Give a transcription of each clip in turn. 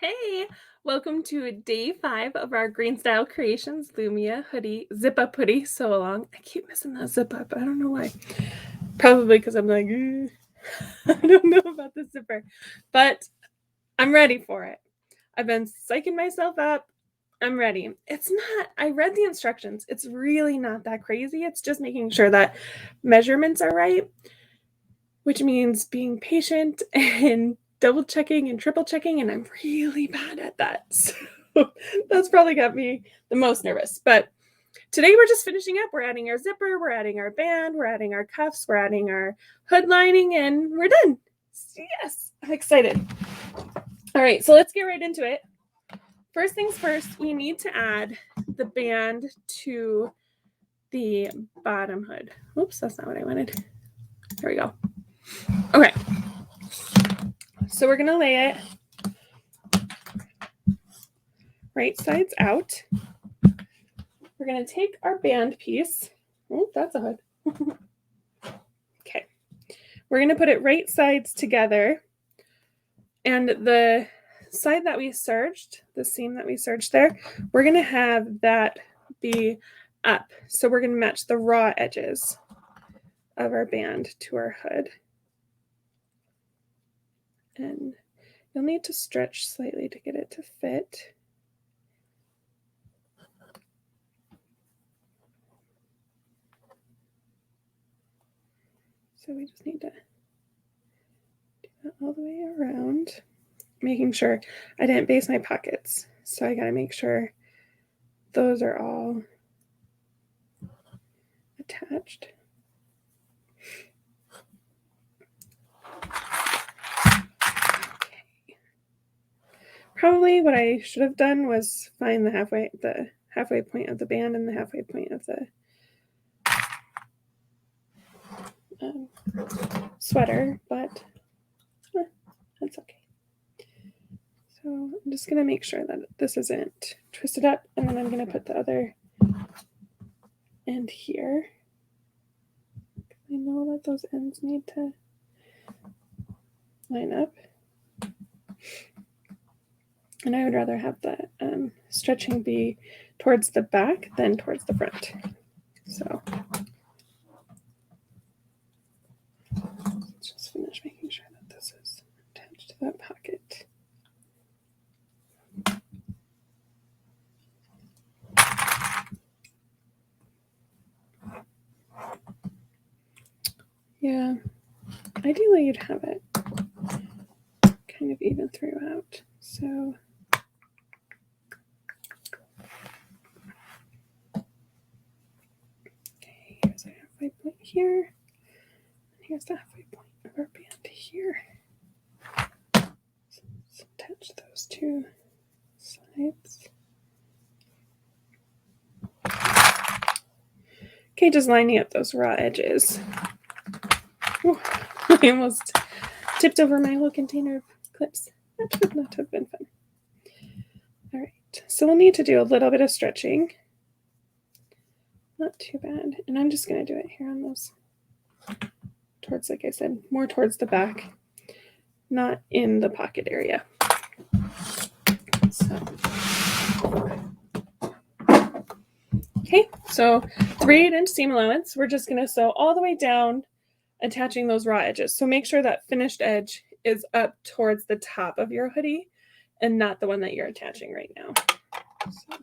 Hey, welcome to day 5 of our Greenstyle Creations Lumia hoodie, zip-up hoodie. So long. I keep missing that zip-up. I don't know why. Probably because I'm like, I don't know about the zipper, but I'm ready for it. I've been psyching myself up. I'm ready. I read the instructions. It's really not that crazy. It's just making sure that measurements are right, which means being patient and double checking and triple checking, and I'm really bad at that. So that's probably got me the most nervous. But today we're just finishing up. We're adding our zipper, we're adding our band, we're adding our cuffs, we're adding our hood lining, and we're done. Yes, I'm excited. All right, so let's get right into it. First things first, we need to add the band to the bottom hood. Oops, that's not what I wanted. There we go. Okay, so we're going to lay it right sides out. We're going to take our band piece. Oh, that's a hood. Okay. We're going to put it right sides together. And the side that we serged, the seam that we serged there, we're going to have that be up. So we're going to match the raw edges of our band to our hood. And you'll need to stretch slightly to get it to fit. So we just need to do that all the way around, making sure I didn't base my pockets. So I got to make sure those are all attached. Okay. Probably what I should have done was find the halfway point of the band and the halfway point of the sweater, but that's okay. So I'm just going to make sure that this isn't twisted up, and then I'm going to put the other end here. I know that those ends need to line up. And I would rather have the stretching be towards the back than towards the front. So let's just finish making sure that this is attached to that pocket. Yeah, ideally you'd have it kind of even throughout. So okay, here's our halfway point here, and here's the halfway point of our band here. So let's attach those two sides. Okay, just lining up those raw edges. Ooh, I almost tipped over my little container of clips. That would not have been fun. All right, so we'll need to do a little bit of stretching. Not too bad. And I'm just going to do it here on those, towards, like I said, more towards the back, not in the pocket area. So, okay, so 3/8-inch seam allowance. We're just going to sew all the way down, attaching those raw edges. So make sure that finished edge is up towards the top of your hoodie and not the one that you're attaching right now. So.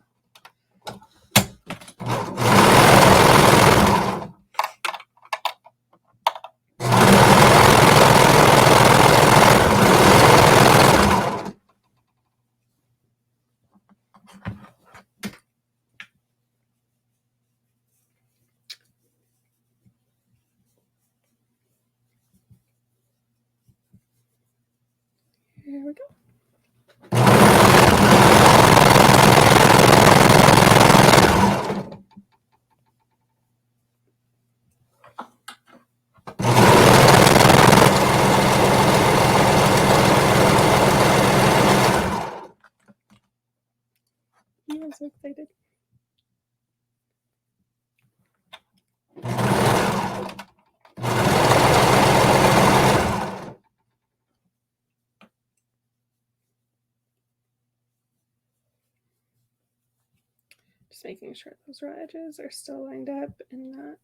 Here we go. I'm so excited. Just making sure those raw edges are still lined up and not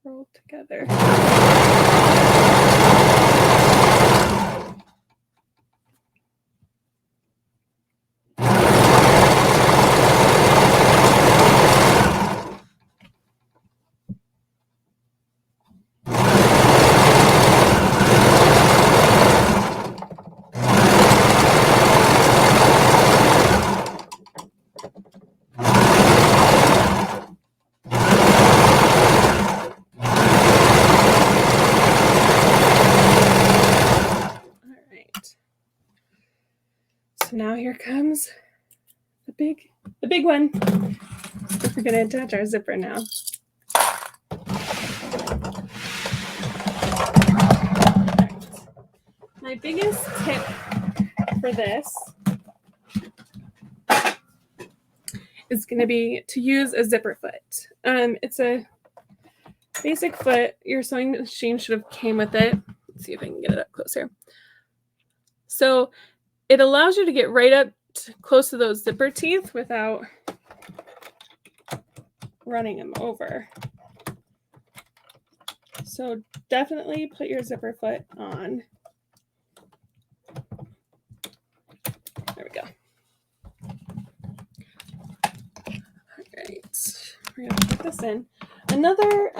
rolled together. So now here comes the big one. We're going to attach our zipper now. Right. My biggest tip for this is going to be to use a zipper foot. It's a basic foot. Your sewing machine should have came with it. Let's see if I can get it up closer. So it allows you to get right up close to those zipper teeth without running them over. So definitely put your zipper foot on. There we go. All right, we're gonna put this in. Another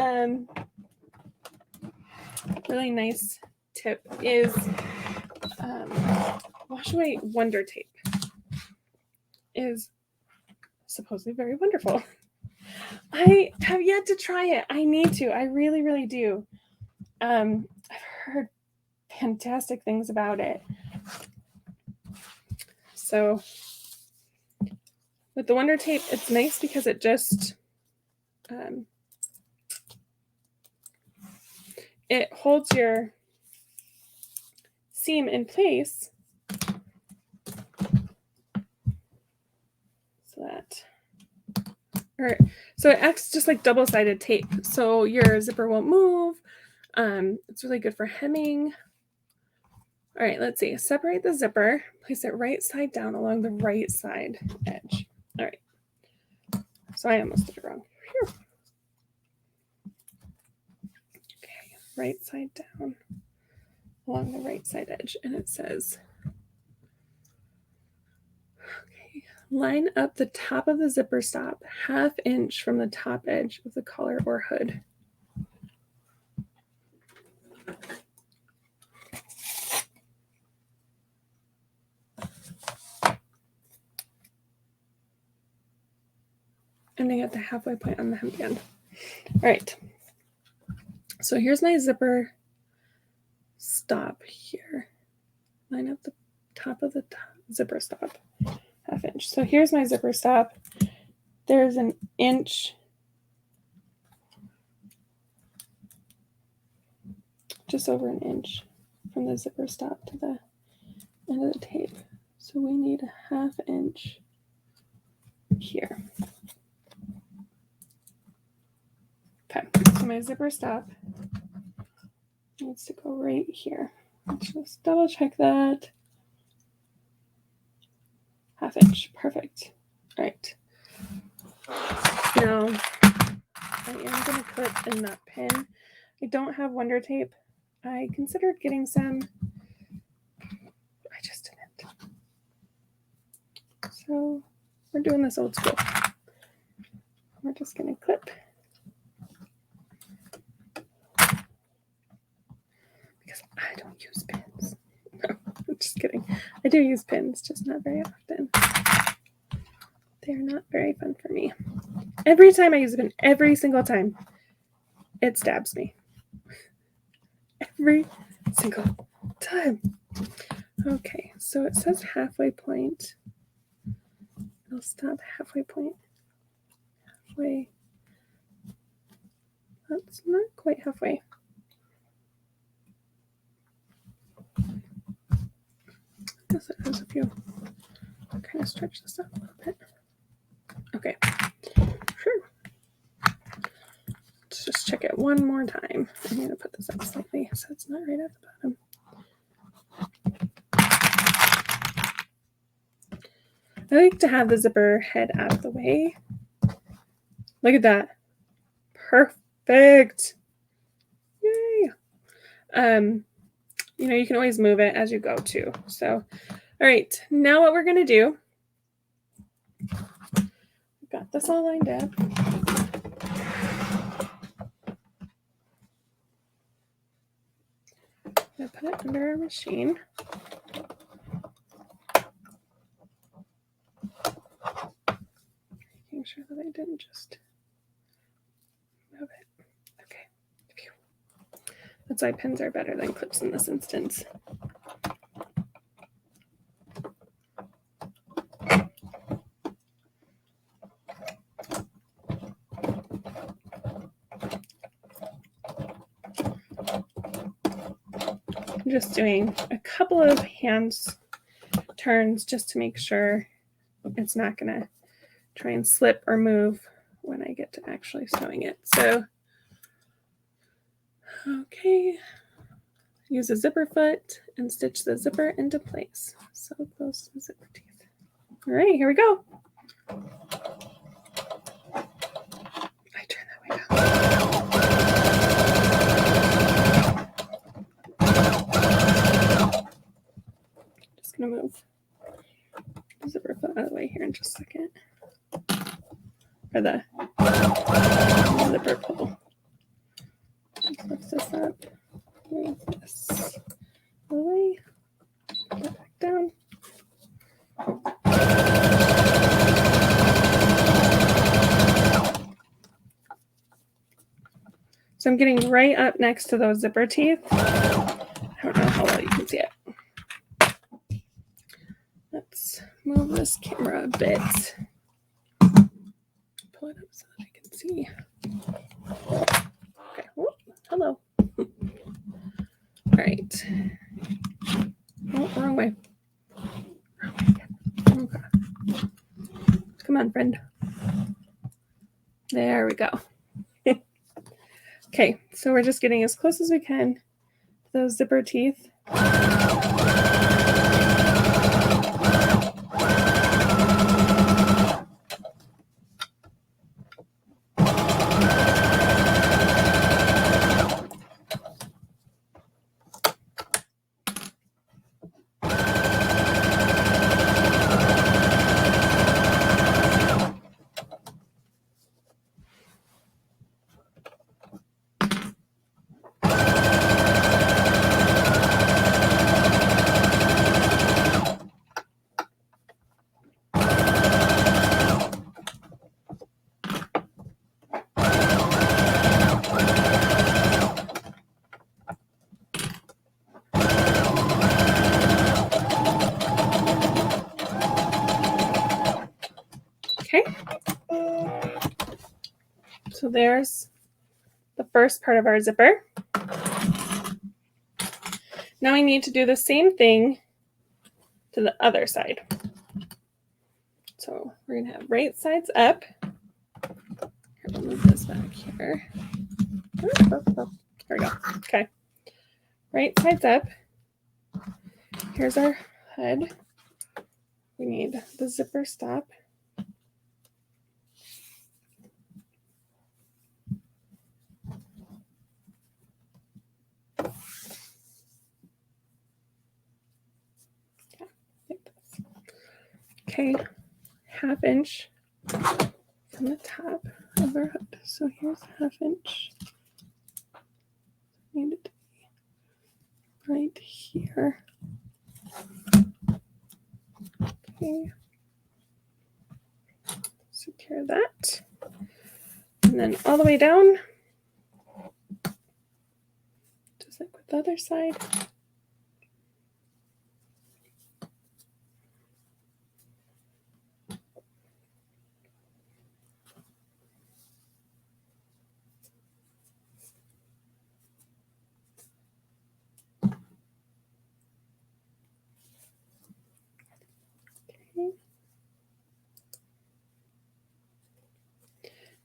really nice tip is wash away Wonder Tape. Is supposedly very wonderful. I have yet to try it. I need to. I really, really do. I've heard fantastic things about it. So with the Wonder Tape, it's nice because it just it holds your seam in place so it acts just like double-sided tape, so your zipper won't move. It's really good for hemming. All right, let's see. Separate the zipper, place it right side down along the right side edge. All right. So I almost did it wrong. Whew. Okay, right side down along the right side edge, and it says, okay, line up the top of the zipper stop 1/2 inch from the top edge of the collar or hood. Ending at the halfway point on the hemband. All right. So here's my zipper stop here. Line up the top of the zipper stop 1/2 inch. So here's my zipper stop. There's an inch, just over an inch from the zipper stop to the end of the tape. So we need 1/2 inch here. Okay, so my zipper stop needs to go right here. Let's just double check that. 1/2 inch, perfect. All right. Now, I am going to clip a nut pin. I don't have Wonder Tape. I considered getting some. I just didn't. So we're doing this old school. We're just going to clip. Because I don't use pins. No, I'm just kidding. I do use pins, just not very often. They're not very fun for me. Every time I use a pin, every single time, it stabs me. Every single time. Okay, so it says halfway point. I'll stop halfway point. Halfway. That's not quite halfway. I guess it has a few. I'll kind of stretch this up a little bit. Okay. Sure. Let's just check it one more time. I'm going to put this up slightly so it's not right at the bottom. I like to have the zipper head out of the way. Look at that. Perfect. Yay. You know, you can always move it as you go too. So, all right, now what we're going to do, got this all lined up. I'm going to put it under our machine. Making sure that I didn't just move it. Okay. Phew. That's why pins are better than clips in this instance. I'm just doing a couple of hands turns just to make sure it's not going to try and slip or move when I get to actually sewing it. So, okay, use a zipper foot and stitch the zipper into place. So close to the zipper teeth. All right, here we go. I turn that way down. Just gonna move the zipper foot out of the way here in just a second. Or the zipper pull. Just lift this up. Move this away. Put it back down. So I'm getting right up next to those zipper teeth. I don't know how well you can see it. Let's move this camera a bit. Pull it up so that I can see. Okay. Oh, hello. All right. Oh, wrong way. Okay. Come on, friend. There we go. Okay, so we're just getting as close as we can to those zipper teeth. Okay, so there's the first part of our zipper. Now we need to do the same thing to the other side. So we're going to have right sides up. Here, we'll move this back here. There we go. Okay. Right sides up. Here's our hood. We need the zipper stop. Okay, 1/2 inch from the top of our hood. So here's 1/2 inch. Need it to be right here. Okay. Secure that. And then all the way down, just like with the other side.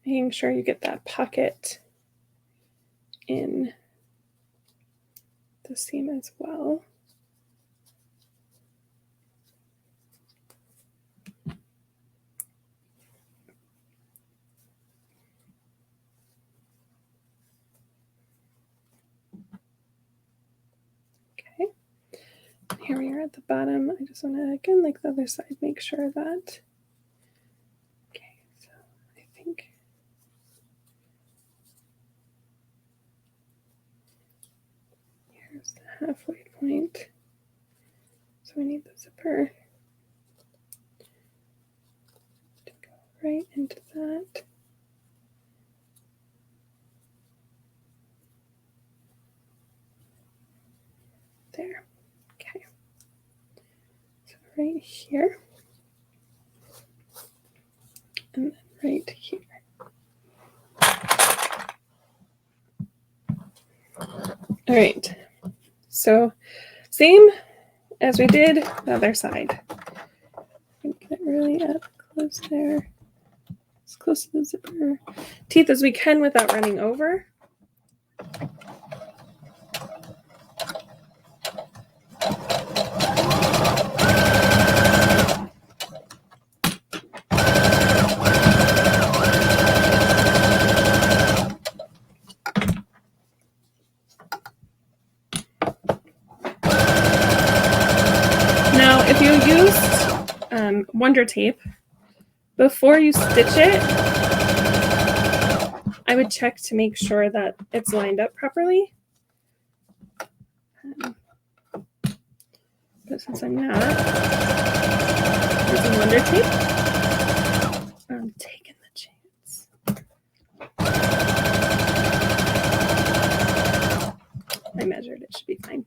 Making sure you get that pocket in the seam as well. Here we are at the bottom. I just want to, again, like the other side, make sure that, okay, so I think here's the halfway point. So we need the zipper to go right into that. There. Okay. So right here. And then right here. All right. So same as we did the other side. Get it really up close there. As close to the zipper teeth as we can without running over. Now, if you used Wonder Tape, before you stitch it, I would check to make sure that it's lined up properly. But since I'm not using Wonder Tape, I'm taking the chance. I measured, it should be fine.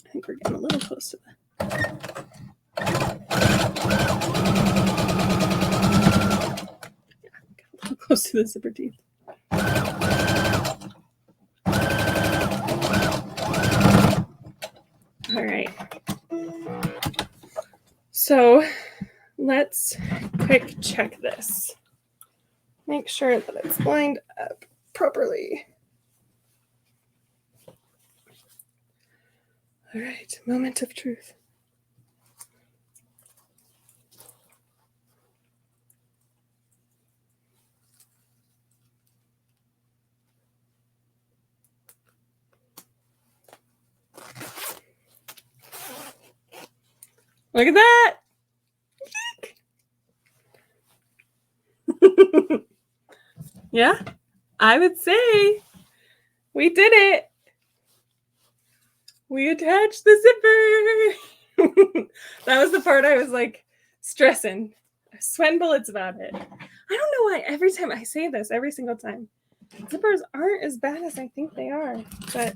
I think we're getting a little close to that. Yeah, got a little close to the zipper teeth. All right. So let's quick check this. Make sure that it's lined up properly. All right, moment of truth. Look at that. Yeah, I would say we did it. We attached the zipper. That was the part I was like stressing. I was sweating bullets about it. I don't know why every time I say this, every single time, zippers aren't as bad as I think they are, but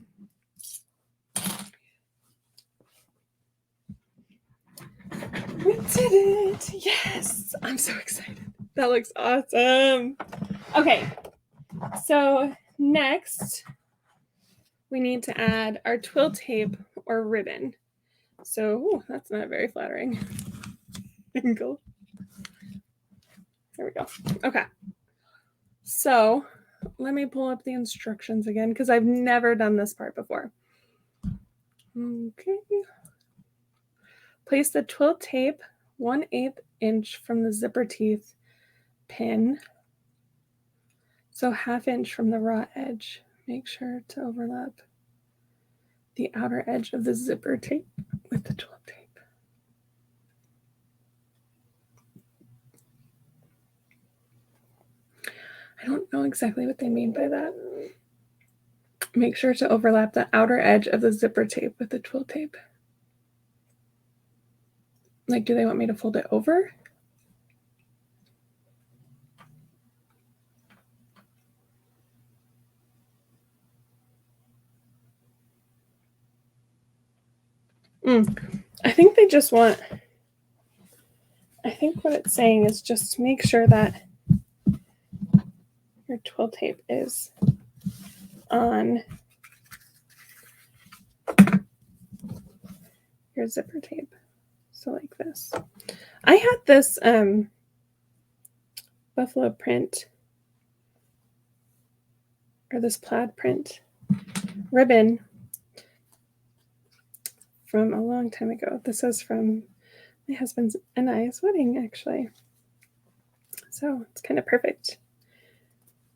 we did it. Yes, I'm so excited. That looks awesome. Okay, so next we need to add our twill tape or ribbon. So that's not very flattering angle. There we go. Okay. So let me pull up the instructions again because I've never done this part before. Okay. Place the twill tape 1/8 inch from the zipper teeth pin. So 1/2 inch from the raw edge. Make sure to overlap the outer edge of the zipper tape with the twill tape. I don't know exactly what they mean by that. Make sure to overlap the outer edge of the zipper tape with the twill tape. Like, do they want me to fold it over? I think they just want, I think what it's saying is just make sure that your twill tape is on your zipper tape. So like this. I had this buffalo print or this plaid print ribbon from a long time ago. This is from my husband's and I's wedding, actually. So it's kind of perfect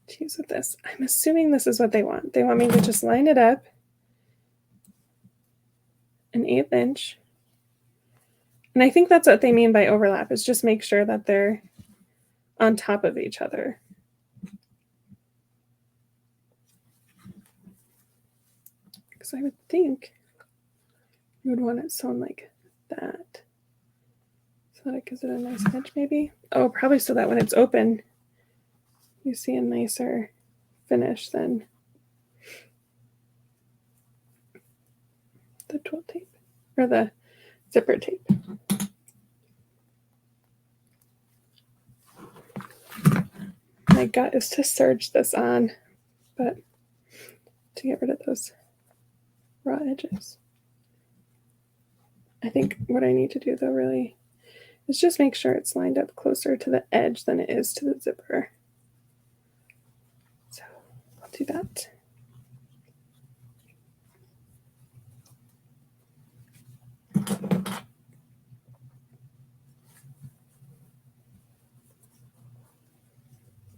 to use with this. I'm assuming this is what they want. They want me to just line it up an 1/8 inch. And I think that's what they mean by overlap, is just make sure that they're on top of each other. Because I would think you would want it sewn like that. So that it gives it a nice edge, maybe. Oh, probably so that when it's open, you see a nicer finish than the twill tape or the zipper tape. My gut is to serge this on, but to get rid of those raw edges. I think what I need to do though really is just make sure it's lined up closer to the edge than it is to the zipper. So I'll do that.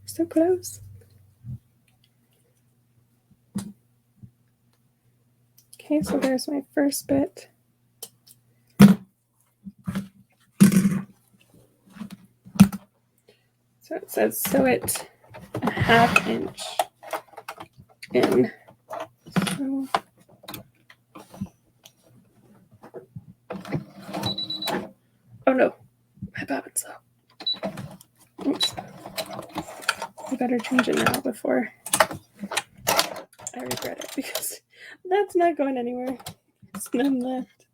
So close. Okay, so there's my first bit. So it says sew it a 1/2 inch in. So oh no, my bobbin's low. Oops. I better change it now before I regret it, because that's not going anywhere. There's none left.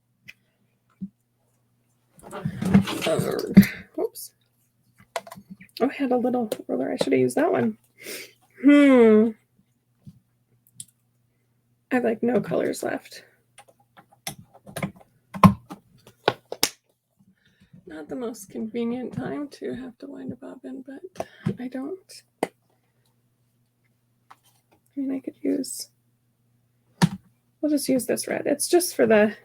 Oops. Oh, I had a little roller. I should have used that one. I have like no colors left. Not the most convenient time to have to wind a bobbin, but I don't. I mean, I could use, we'll just use this red. It's just for the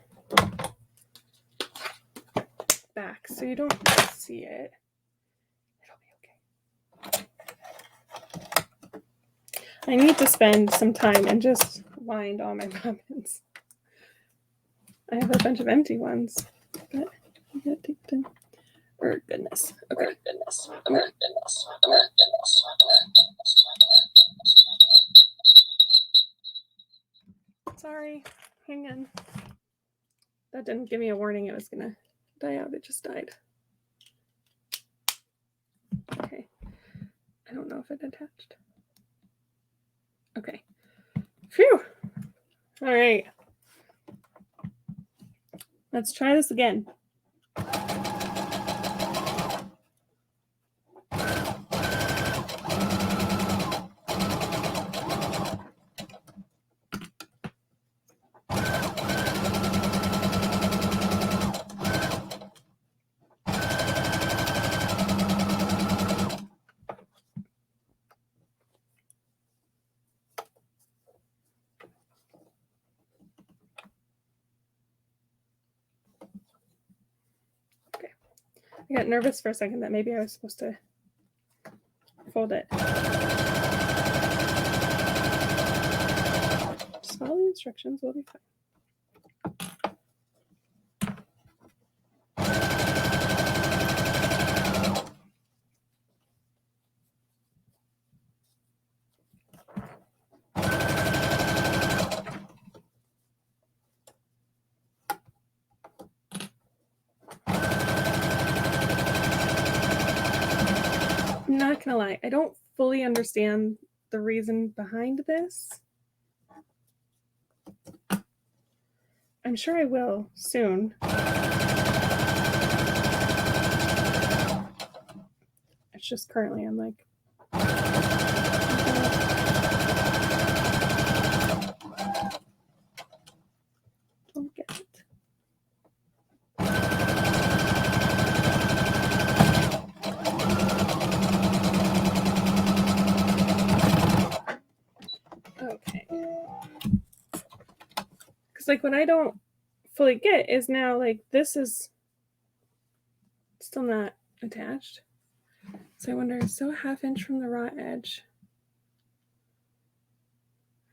back, so you don't see it. It'll be okay. I need to spend some time and just wind all my bobbins. I have a bunch of empty ones, but I gotta take them. Oh, goodness. Okay. Goodness. Sorry. Hang on. That didn't give me a warning it was going to die out. It just died. Okay. I don't know if it attached. Okay. Phew. All right. Let's try this again. I got nervous for a second that maybe I was supposed to fold it. Just follow the instructions, we'll be fine. I'm not gonna lie, I don't fully understand the reason behind this. I'm sure I will soon. It's just currently I'm like, don't get it. Okay. So like what I don't fully get is now like this is still not attached. So I wonder, so a 1/2 inch from the raw edge.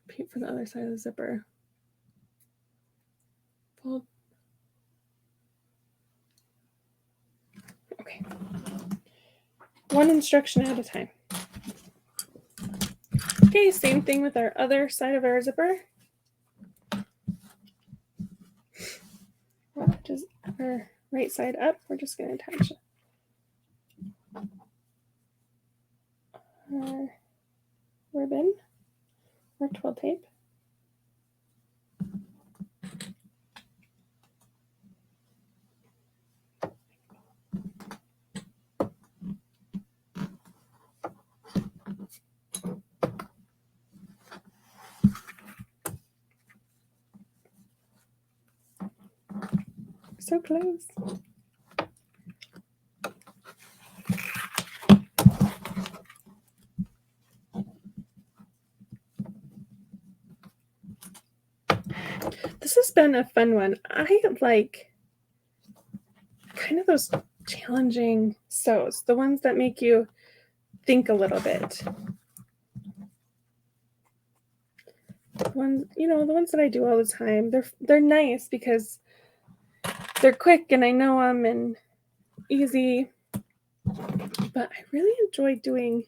Repeat for the other side of the zipper. Fold. Okay. One instruction at a time. Okay, same thing with our other side of our zipper. Just our right side up, we're just going to attach our ribbon or twill tape. So close. This has been a fun one. I like kind of those challenging sews, the ones that make you think a little bit. The ones that I do all the time, they're nice because they're quick and I know them and easy. But I really enjoy doing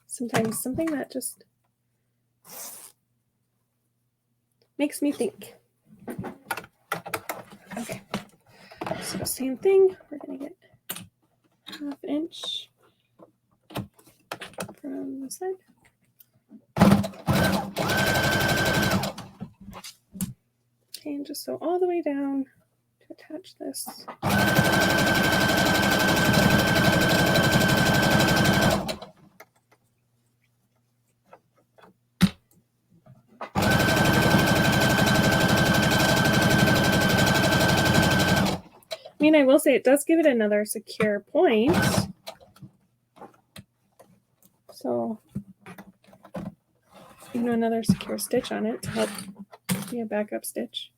sometimes something that just makes me think. Okay, so same thing. We're going to get 1/2 inch from the side. Okay, and just sew all the way down to attach this. I mean, I will say it does give it another secure point. So, another secure stitch on it to help be a backup stitch.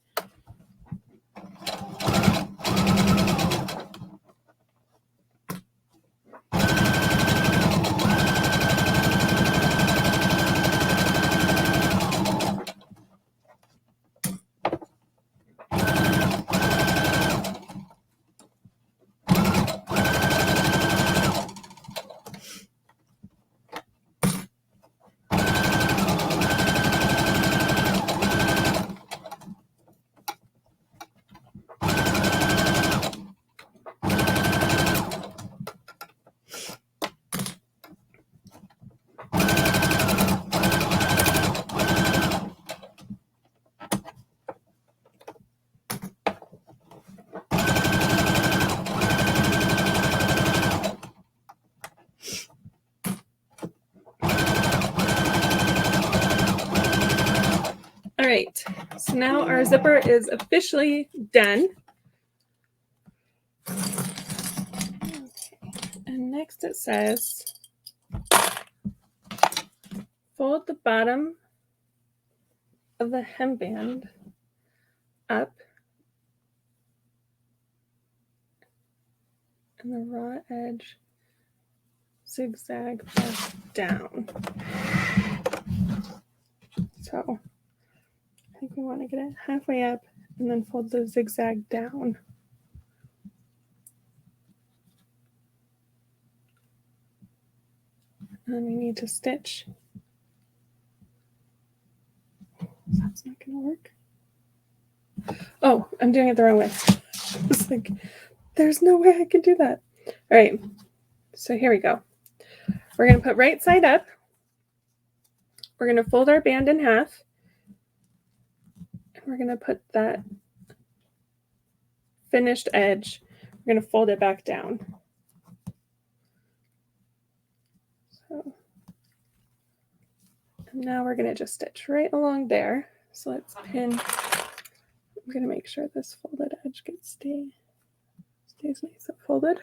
All right, so now our zipper is officially done. Okay. And next it says, fold the bottom of the hemband up and the raw edge zigzag back down. So I think we want to get it halfway up and then fold the zigzag down. And then we need to stitch. That's not going to work. Oh, I'm doing it the wrong way. It's like, there's no way I can do that. All right, so here we go. We're going to put right side up. We're going to fold our band in half. And we're going to put that finished edge, we're going to fold it back down. So, and now we're going to just stitch right along there. So let's pin. I'm going to make sure this folded edge stays nice and folded.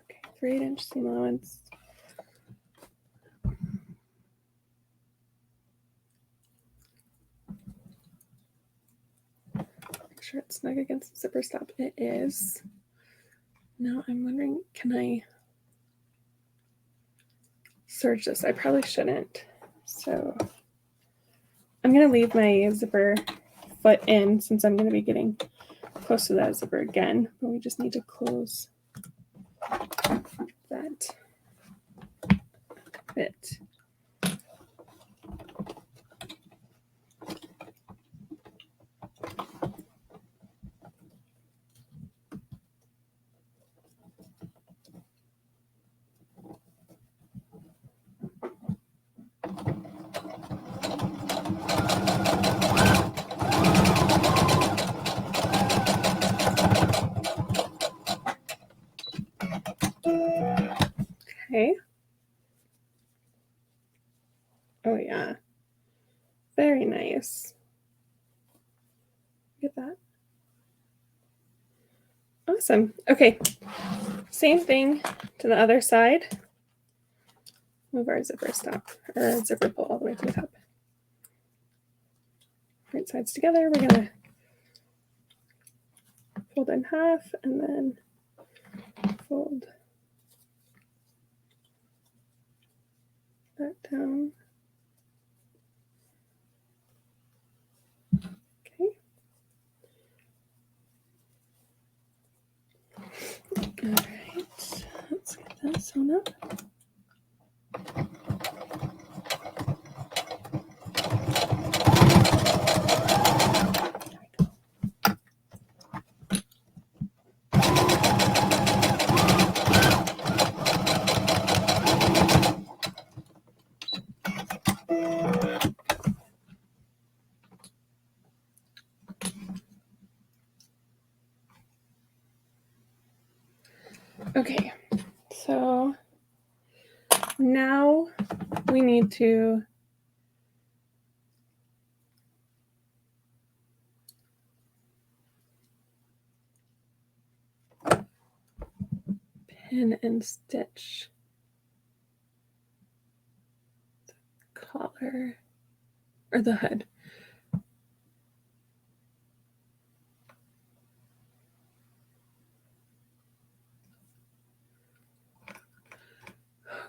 Okay, for 8-inch seam allowance. Make sure it's snug against the zipper stop. It is. Now I'm wondering, can I serge this? I probably shouldn't. So I'm going to leave my zipper foot in since I'm going to be getting close to that zipper again, but we just need to close that bit. Okay. Oh yeah. Very nice. Look at that. Awesome. Okay. Same thing to the other side. Move our zipper stop or zipper pull all the way to the top. Right sides together. We're gonna fold in half and then fold that down. Okay. All right. Let's get that sewn up. Okay, so now we need to pin and stitch the collar or the hood.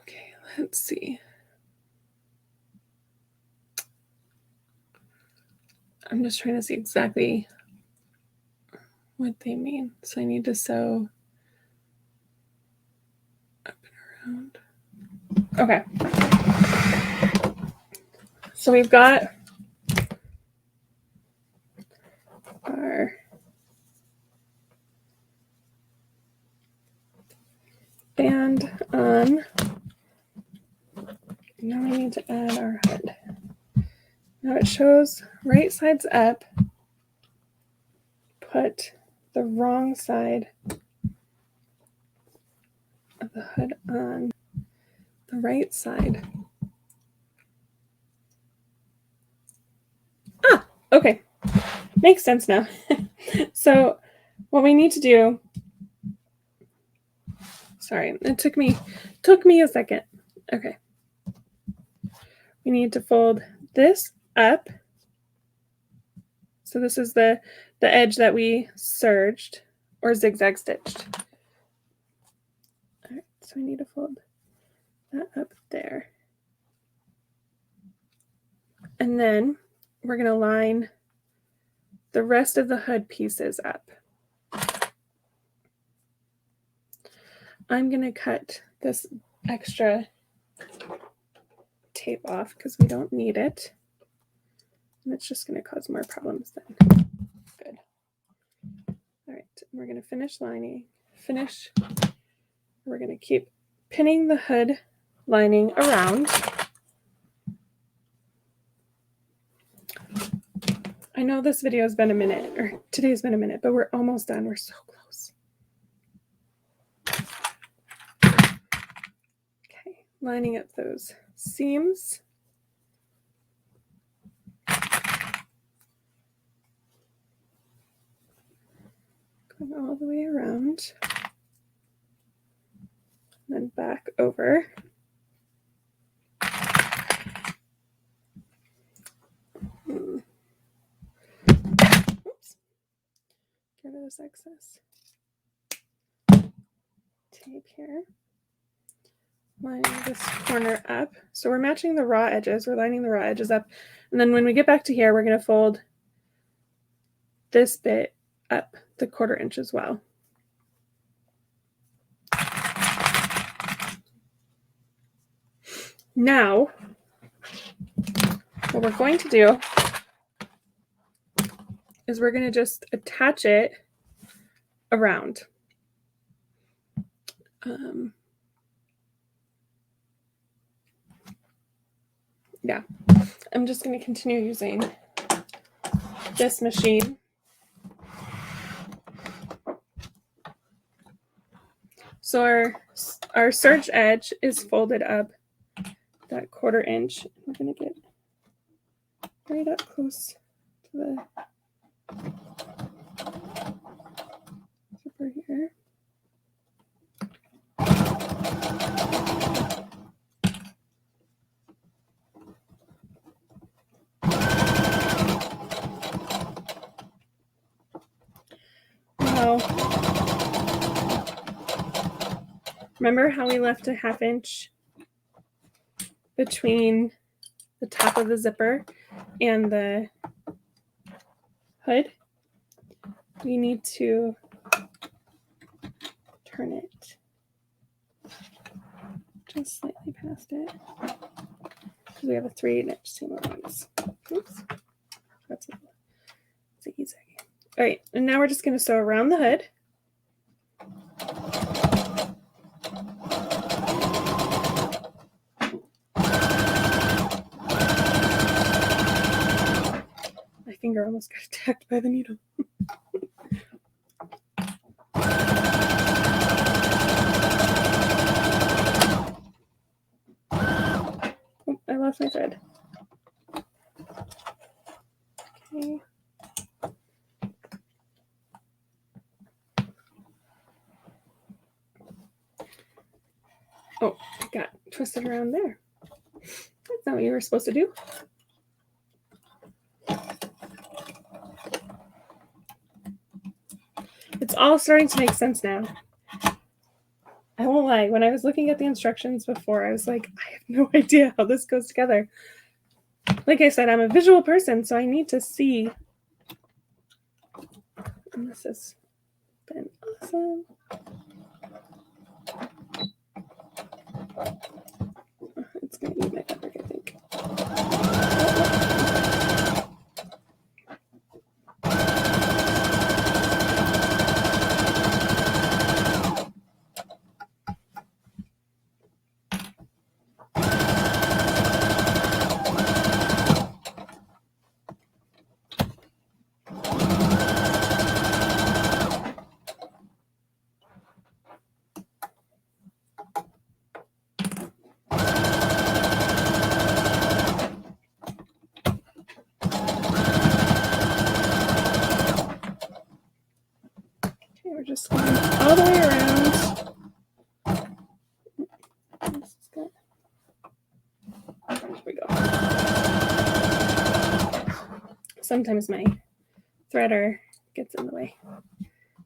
Okay, let's see. I'm just trying to see exactly what they mean. So I need to sew up and around. Okay. So we've got our band on. Now we need to add our hood. Now it shows right sides up. Put the wrong side of the hood on the right side. Ah, okay. Makes sense now. So what we need to do, sorry, it took me a second. Okay. We need to fold this up. So this is the edge that we serged or zigzag stitched. All right, so we need to fold that up there. And then we're going to line the rest of the hood pieces up. I'm going to cut this extra tape off because we don't need it. And it's just going to cause more problems then. Good. All right, we're going to finish lining. We're going to keep pinning the hood lining around. I know this video has been a minute, or today's been a minute, but we're almost done. We're so close. Okay, lining up those seams. Going all the way around. then back over. Oops. Get rid of this excess tape here. Line this corner up. So we're matching the raw edges. We're lining the raw edges up. And then when we get back to here, we're going to fold this bit up the 1/4 inch as well. Now, what we're going to do is we're going to just attach it around. Yeah, I'm just going to continue using this machine. So our serge edge is folded up that 1/4 inch. We're going to get right up close to the zipper here. Now, remember how we left a 1/2 inch between the top of the zipper and the hood? We need to turn it just slightly past it because we have a 3/8 seam allowance. Oops, that's a ziggy zaggy. All right, and now we're just going to sew around the hood. My finger almost got attacked by the needle. Oh, I lost my thread. Okay. Oh, it got twisted around there. That's not what you were supposed to do. It's all starting to make sense now. I won't lie, when I was looking at the instructions before, I was like, I have no idea how this goes together. Like I said, I'm a visual person, so I need to see. And this has been awesome. It's going to eat my fabric, I think. We're just going all the way around. There we go. Sometimes my threader gets in the way.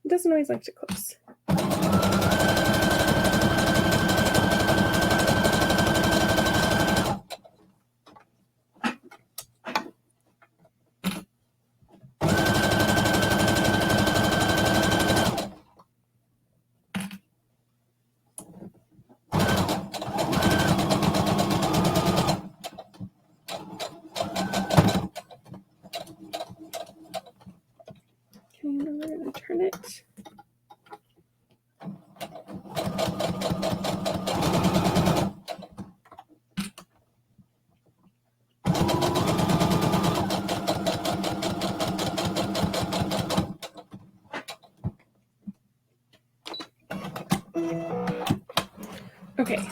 It doesn't always like to close. Okay, now we're going to turn it. Okay.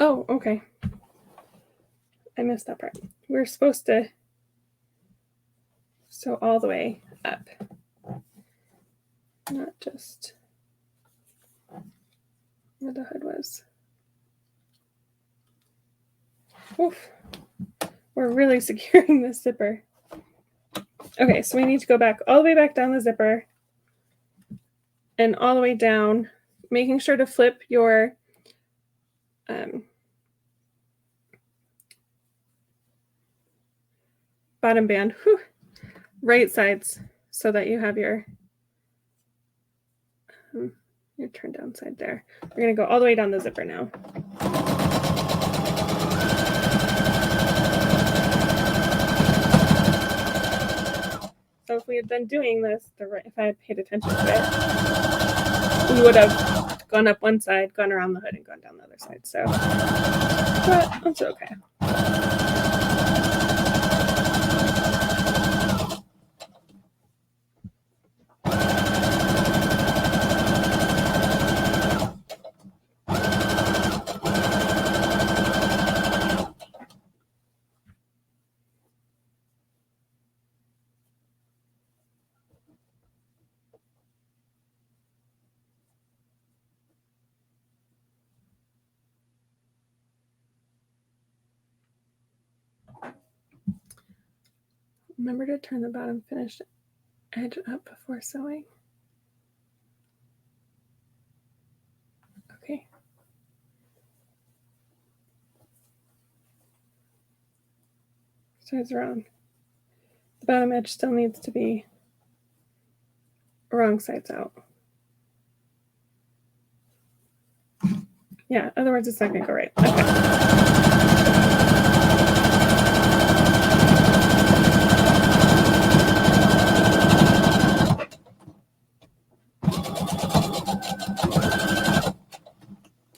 Oh, okay. I missed that part. We're supposed to sew all the way up, not just where the hood was. Oof. We're really securing this zipper. Okay, so we need to go back all the way back down the zipper and all the way down, making sure to flip your bottom band right sides so that you have your turn down side there. We're going to go all the way down the zipper now. So if we had been doing this, if I had paid attention to it, we would have gone up one side, gone around the hood, and gone down the other side. So, but that's okay. Remember to turn the bottom finished edge up before sewing. Okay. Sides around. The bottom edge still needs to be wrong sides out. Yeah, otherwise it's not going to go right. Okay.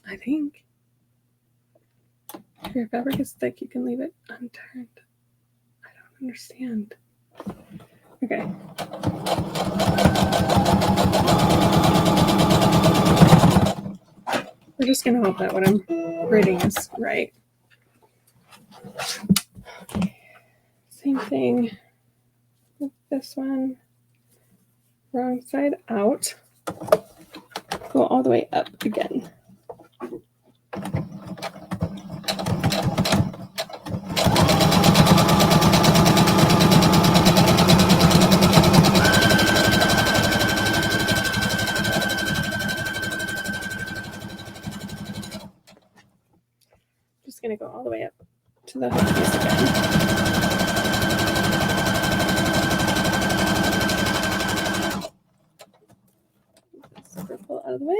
I think if your fabric is thick, you can leave it unturned. I don't understand. Okay. We're just going to hope that what I'm reading is right. Same thing with this one. Wrong side out. Go all the way up again. Just going to go all the way up to the hook piece again. Pull out of the way.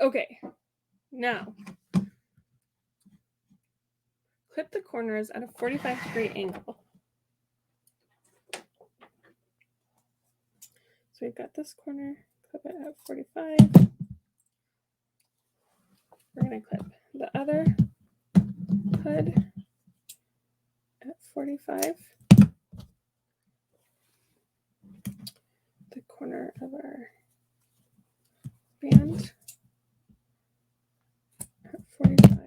Okay, now clip the corners at a 45-degree angle. So we've got this corner, clip it at 45. We're going to clip the other hood at 45. The corner of our band at 45.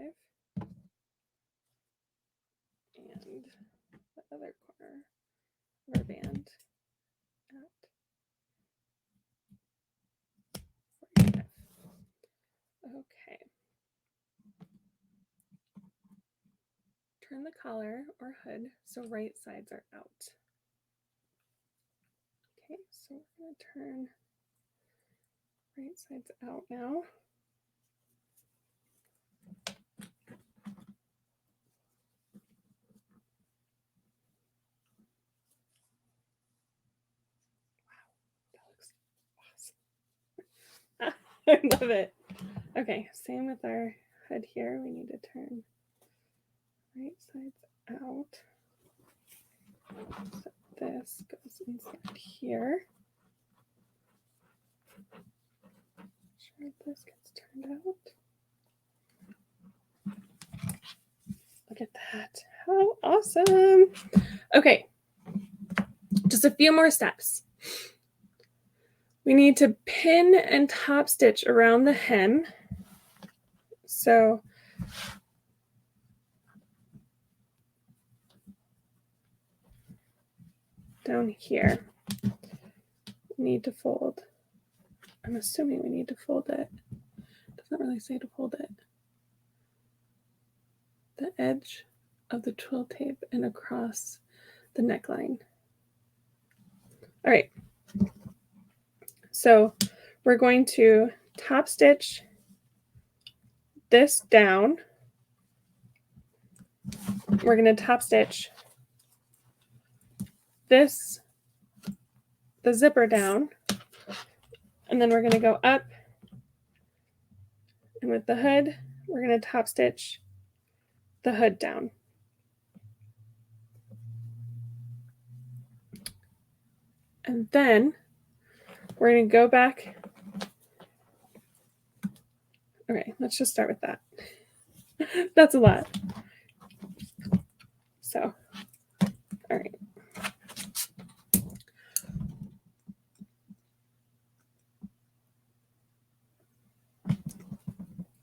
And the other corner of our band at 45. Okay. Turn the collar or hood so right sides are out. Okay, so we're going to turn right sides out now. Wow, that looks awesome. I love it. Okay, same with our hood here. We need to turn right sides out. So this goes inside here. Make sure this gets turned out. Look at that. How awesome. Okay. Just a few more steps. We need to pin and top stitch around the hem. So down here, we need to fold. I'm assuming we need to fold it. It doesn't really say to fold it. The edge of the twill tape and across the neckline. All right. So we're going to top stitch this down. We're going to top stitch this, the zipper down, and then we're going to go up, and with the hood, we're going to top stitch the hood down. And then we're going to go back. Okay, let's just start with that. That's a lot. So, all right.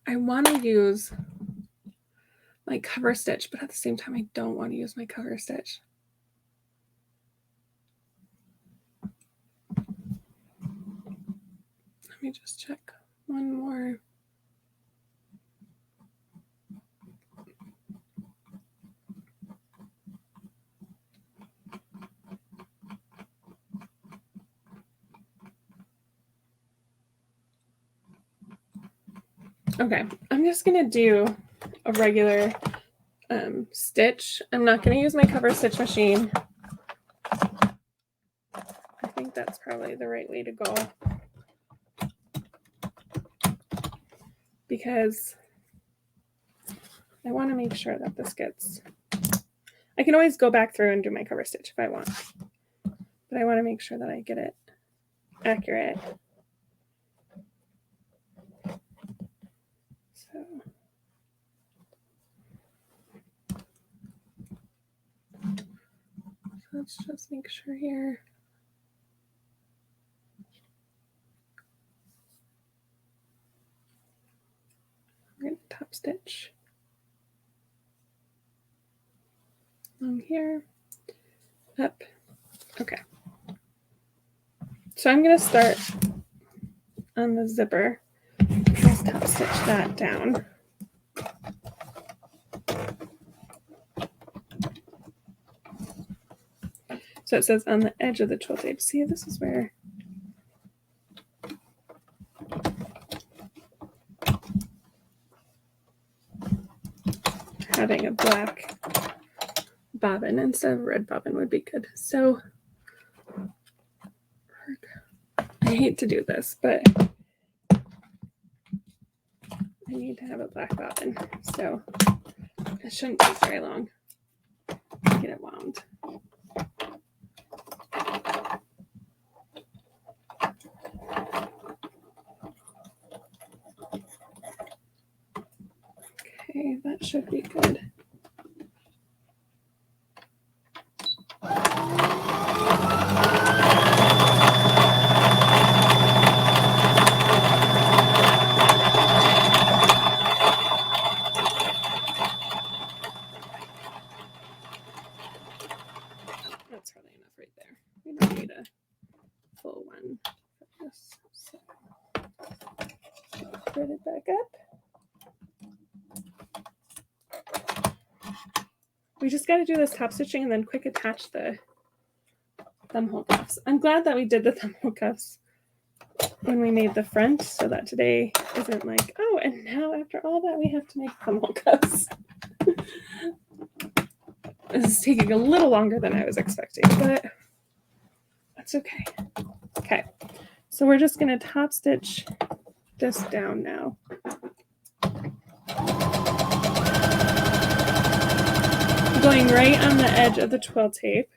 I want to use my cover stitch, but at the same time, I don't want to use my cover stitch. Let me just check one more. Okay, I'm just going to do a regular stitch. I'm not going to use my cover stitch machine. I think that's probably the right way to go, because I want to make sure that this gets, I can always go back through and do my cover stitch if I want, but I want to make sure that I get it accurate. So let's just make sure here. I'm going to top stitch on here, up. Okay. So I'm going to start on the zipper. Just top stitch that down. So it says on the edge of the twill tape. See, this is where having a black bobbin instead of a red bobbin would be good. So I hate to do this, but I need to have a black bobbin. So it shouldn't take very long to get it wound. Okay, that should be good. That's probably enough right there. We don't need a full one for this. So put it back up. We just got to do this top stitching and then quick attach the thumb hole cuffs. I'm glad that we did the thumb hole cuffs when we made the front, so that today isn't like, oh, and now after all that we have to make thumb hole cuffs. This is taking a little longer than I was expecting, but that's okay. Okay, so we're just going to top stitch this down now. Going right on the edge of the twill tape.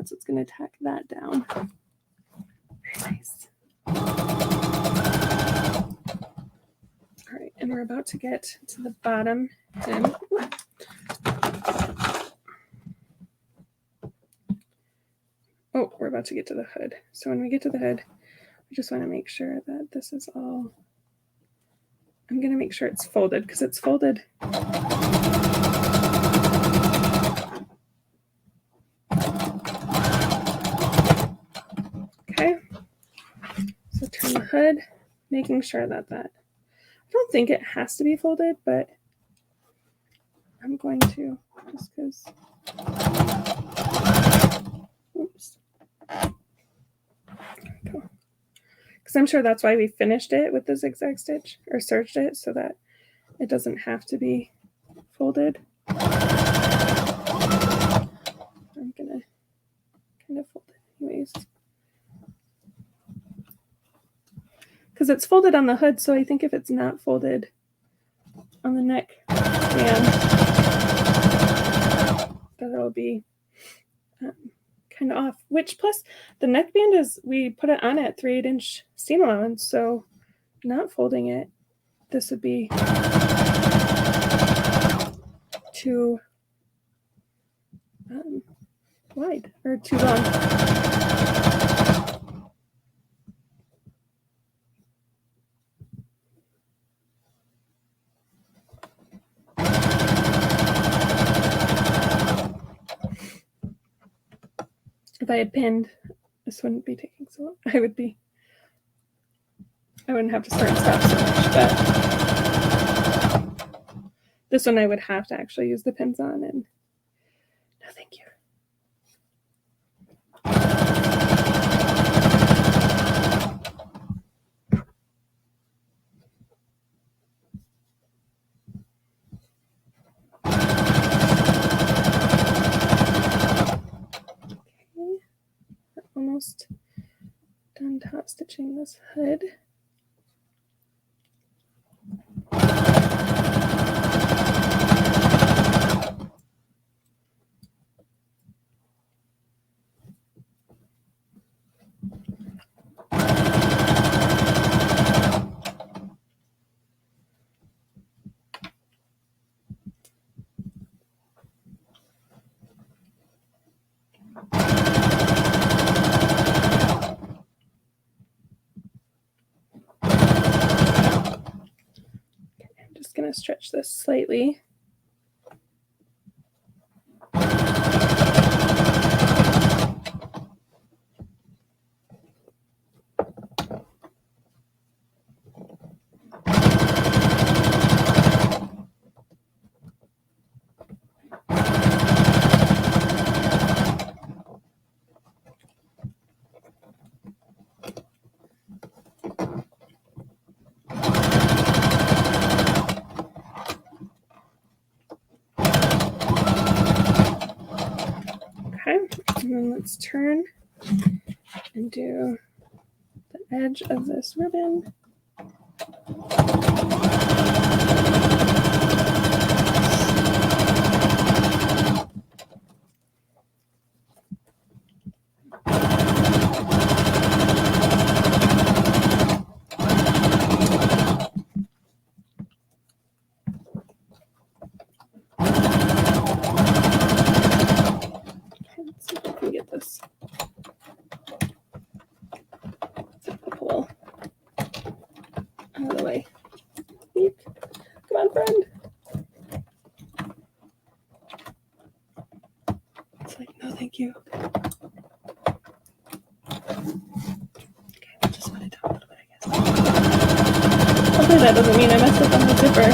that's what's going to tack that down. Very nice. All right, and we're about to get to the bottom hem. Oh, we're about to get to the hood. So when we get to the hood, we just want to make sure that this is all, I'm going to make sure it's folded because it's folded. Okay, so turn the hood, making sure that I don't think it has to be folded, but I'm going to, just because, oops. There we go. Because I'm sure that's why we finished it with the zigzag stitch, or serged it, so that it doesn't have to be folded. I'm going to kind of fold it anyways. Because it's folded on the hood, so I think if it's not folded on the neck band, that it'll be kind of off. Which plus the neckband is, we put it on at 3/8" seam allowance, so not folding it, this would be too wide or too long. If I had pinned, this wouldn't be taking so long. I wouldn't have to start and stop so much, but this one I would have to actually use the pins on, and no thank you. Almost done top stitching this hood. Going to stretch this slightly. And then let's turn and do the edge of this ribbon. Thank you. Okay, we'll just put it down a little bit, I guess. Hopefully that doesn't mean I messed up on the zipper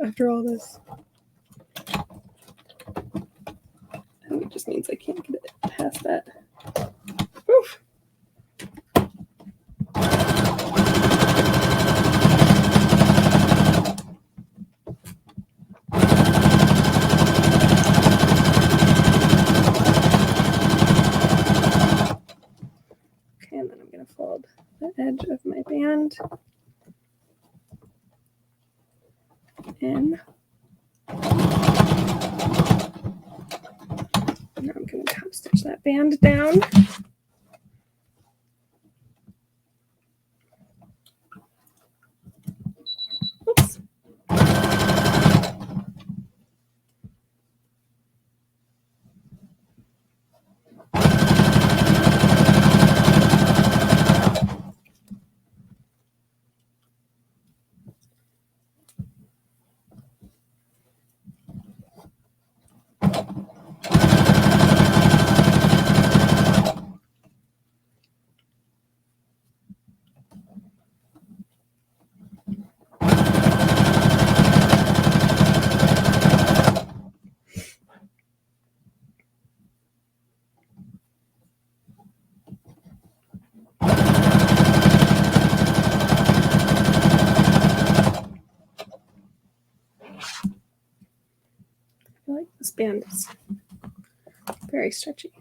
after all this. I think it just means I can't get it past that. Oof. And then I'm going to fold the edge of my band in. Now I'm going to top stitch that band down. Oops. I feel like this band is very stretchy.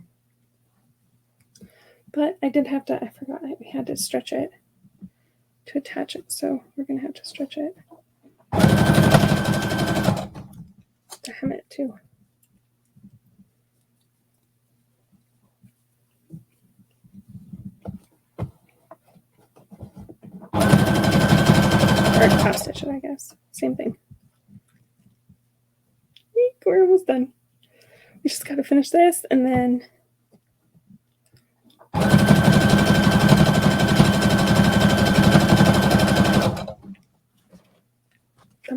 But I did have to, I forgot we had to stretch it to attach it, so we're going to have to stretch it to hem it too. Or top stitch it, I guess. Same thing. Eek, we're almost done. We just got to finish this and then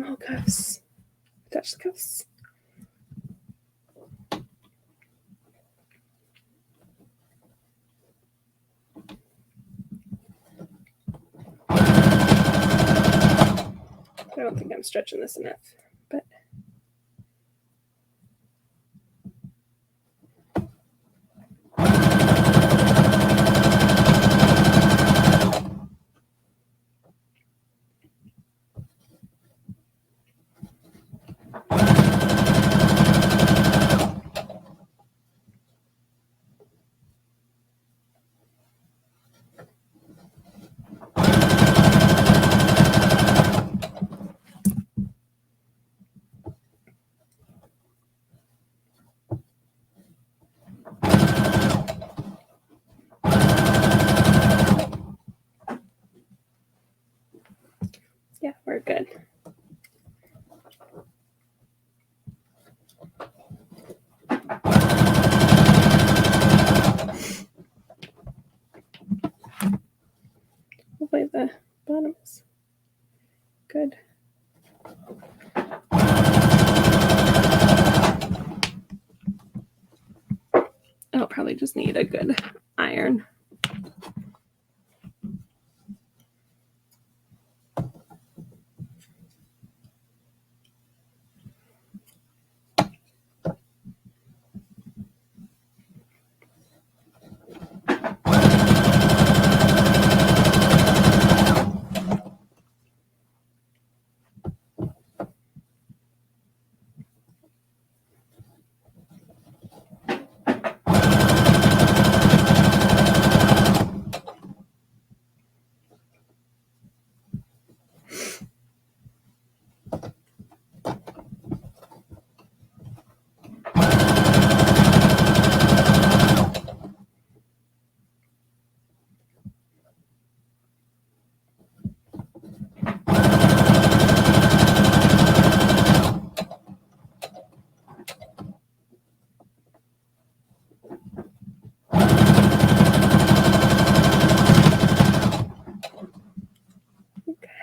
all cuffs. Attach the cuffs. I don't think I'm stretching this enough, but yeah, we're good. Hopefully the bottom is good. I'll probably just need a good iron.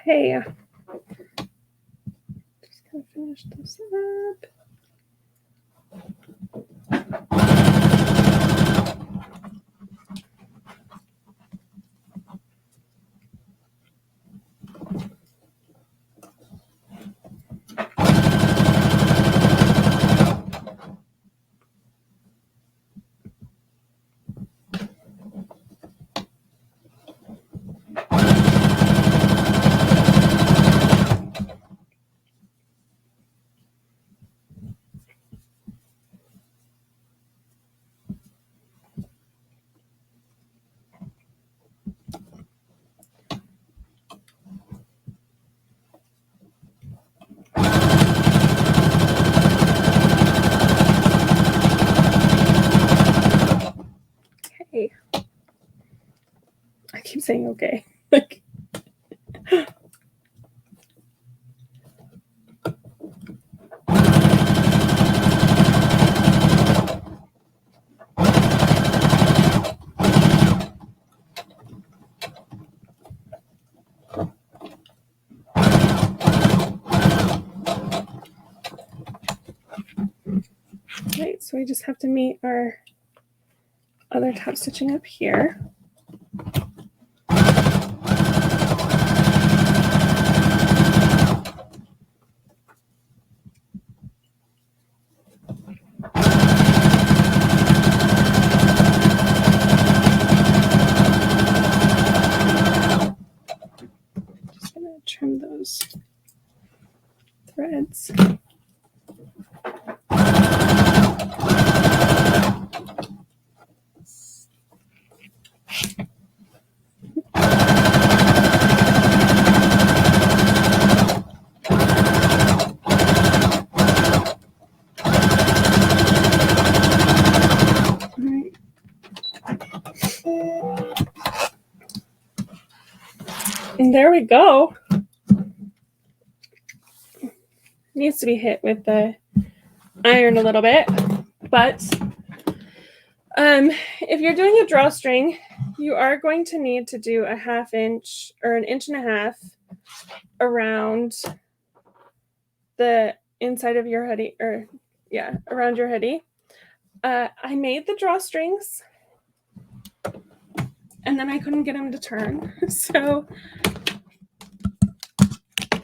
Okay, just gonna finish this up. saying okay. Like, right, so we just have to meet our other top stitching up here. Just gonna trim those threads. And there we go. Needs to be hit with the iron a little bit, but if you're doing a drawstring, you are going to need to do a 1/2 inch or 1.5 inches around the inside of your hoodie, or yeah, around your hoodie. I made the drawstrings and then I couldn't get them to turn, so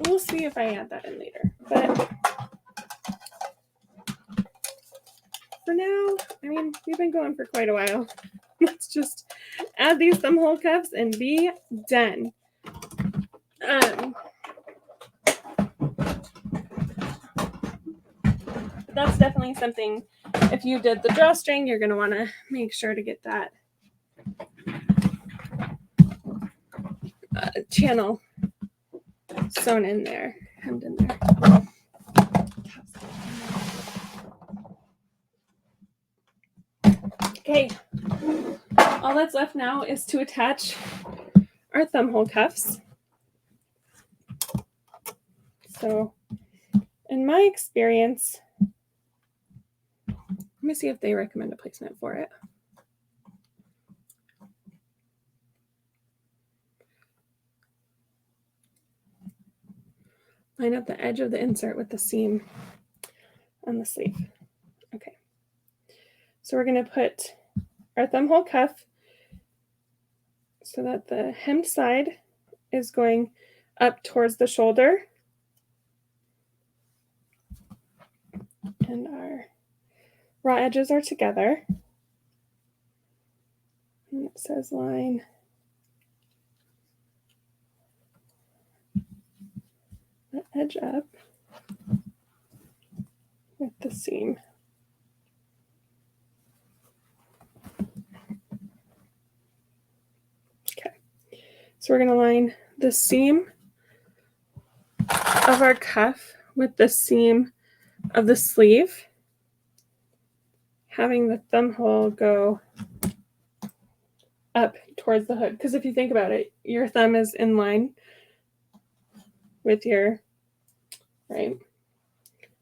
we'll see if I add that in later. But for now, I mean, we've been going for quite a while. Let's just add these thumb hole cuffs and be done. That's definitely something, if you did the drawstring, you're going to want to make sure to get that channel sewn in there, hemmed in there. Okay, all that's left now is to attach our thumb hole cuffs. So in my experience, let me see if they recommend a placement for it. Line up the edge of the insert with the seam on the sleeve. Okay. So we're going to put our thumb hole cuff so that the hemmed side is going up towards the shoulder. And our raw edges are together. And it says line the edge up with the seam. Okay, so we're going to line the seam of our cuff with the seam of the sleeve, having the thumb hole go up towards the hood. Because if you think about it, your thumb is in line with your, right?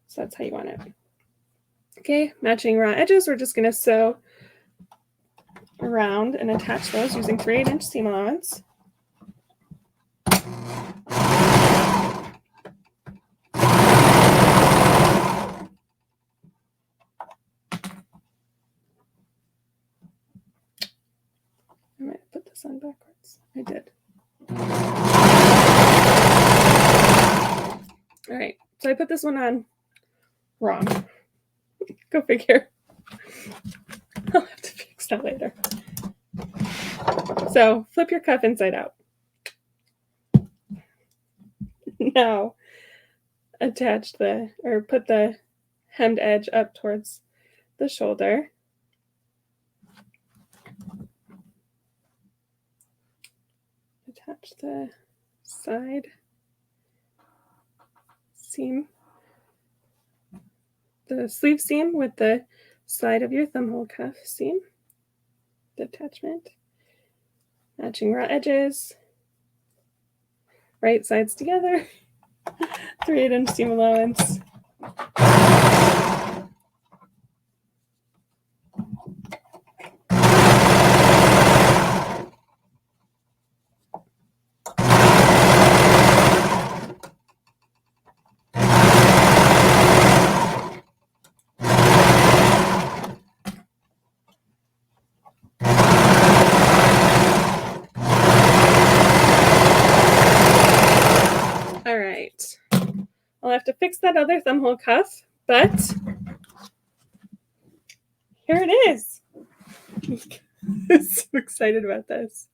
So that's how you want it. Okay, matching raw edges, we're just going to sew around and attach those using 3/8 inch seam allowance. I might put this on backwards. I did. All right, so I put this one on wrong. Go figure. I'll have to fix that later. So flip your cuff inside out. Now attach put the hemmed edge up towards the shoulder. Attach the side seam, the sleeve seam with the side of your thumb hole cuff seam, the attachment. Matching raw edges. Right sides together. 3/8" seam allowance. All right. I'll have to fix that other thumbhole cuff, but here it is. I'm so excited about this.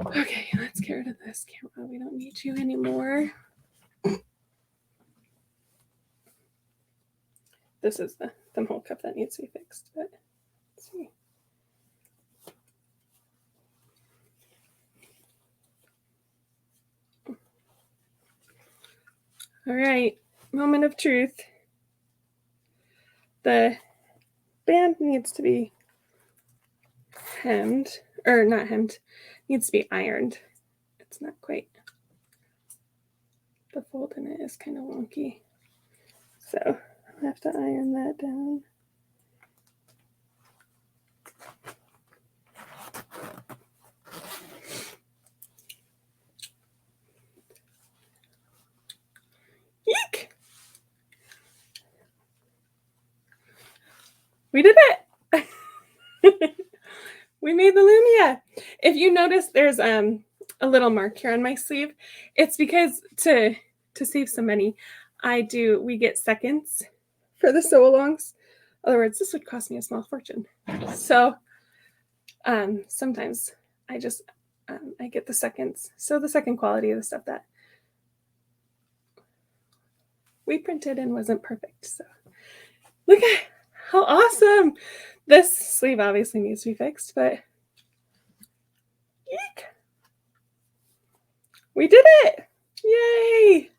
Okay, let's get rid of this camera. We don't need you anymore. This is the thumbhole cuff that needs to be fixed, but let's see. All right, moment of truth. The band needs to be hemmed, or not hemmed, needs to be ironed. It's not quite, the fold in it is kind of wonky. So I'll have to iron that down. Eek! We did it! We made the Lumia. If you notice, there's a little mark here on my sleeve. It's because to save some money, we get seconds for the sew-alongs. In other words, this would cost me a small fortune. So sometimes I just I get the seconds. So the second quality of the stuff that we printed and wasn't perfect. So look at how awesome. This sleeve obviously needs to be fixed, but eek! We did it! Yay!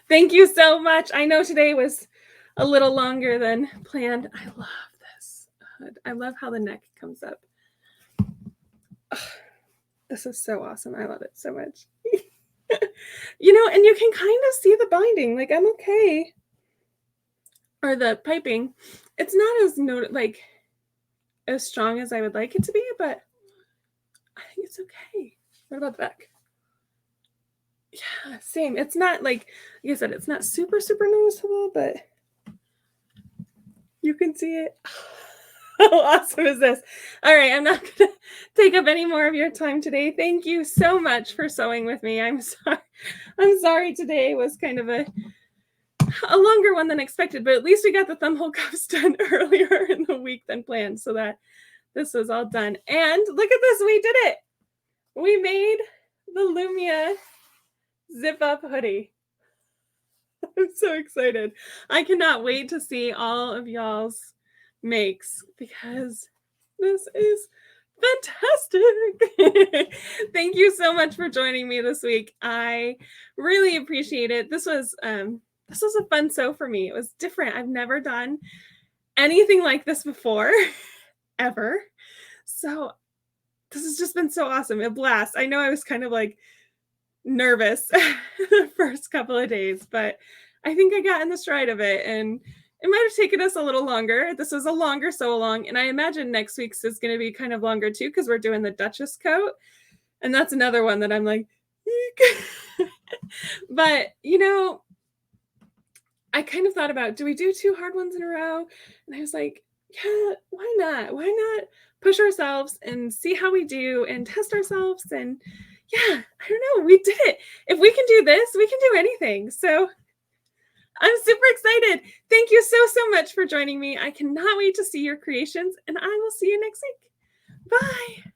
Thank you so much. I know today was a little longer than planned. I love this hood. I love how the neck comes up. Ugh, this is so awesome. I love it so much. You know, and you can kind of see the binding. Like, I'm okay. Or the piping. It's not as strong as I would like it to be, but I think it's okay. What about the back? Yeah, same. It's not like I said, it's not super noticeable, but you can see it. How awesome is this? All right, I'm not going to take up any more of your time today. Thank you so much for sewing with me. I'm sorry today was kind of a longer one than expected, but at least we got the thumbhole cuffs done earlier in the week than planned, so that this was all done. And look at this, we did it. We made the Lumia Zip-Up Hoodie. I'm so excited. I cannot wait to see all of y'all's makes because this is fantastic. Thank you so much for joining me this week. I really appreciate it. This was a fun sew for me. It was different. I've never done anything like this before, ever. So this has just been so awesome. A blast. I know I was kind of like nervous the first couple of days, but I think I got in the stride of it, and it might have taken us a little longer. This was a longer sew along, and I imagine next week's is going to be kind of longer too, because we're doing the Duchess coat, and that's another one that I'm like, eek. But you know, I kind of thought about, do we do 2 hard ones in a row? And I was like, yeah, why not? Why not push ourselves and see how we do and test ourselves? And yeah, I don't know. We did it. If we can do this, we can do anything. So I'm super excited. Thank you so much for joining me. I cannot wait to see your creations, and I will see you next week. Bye.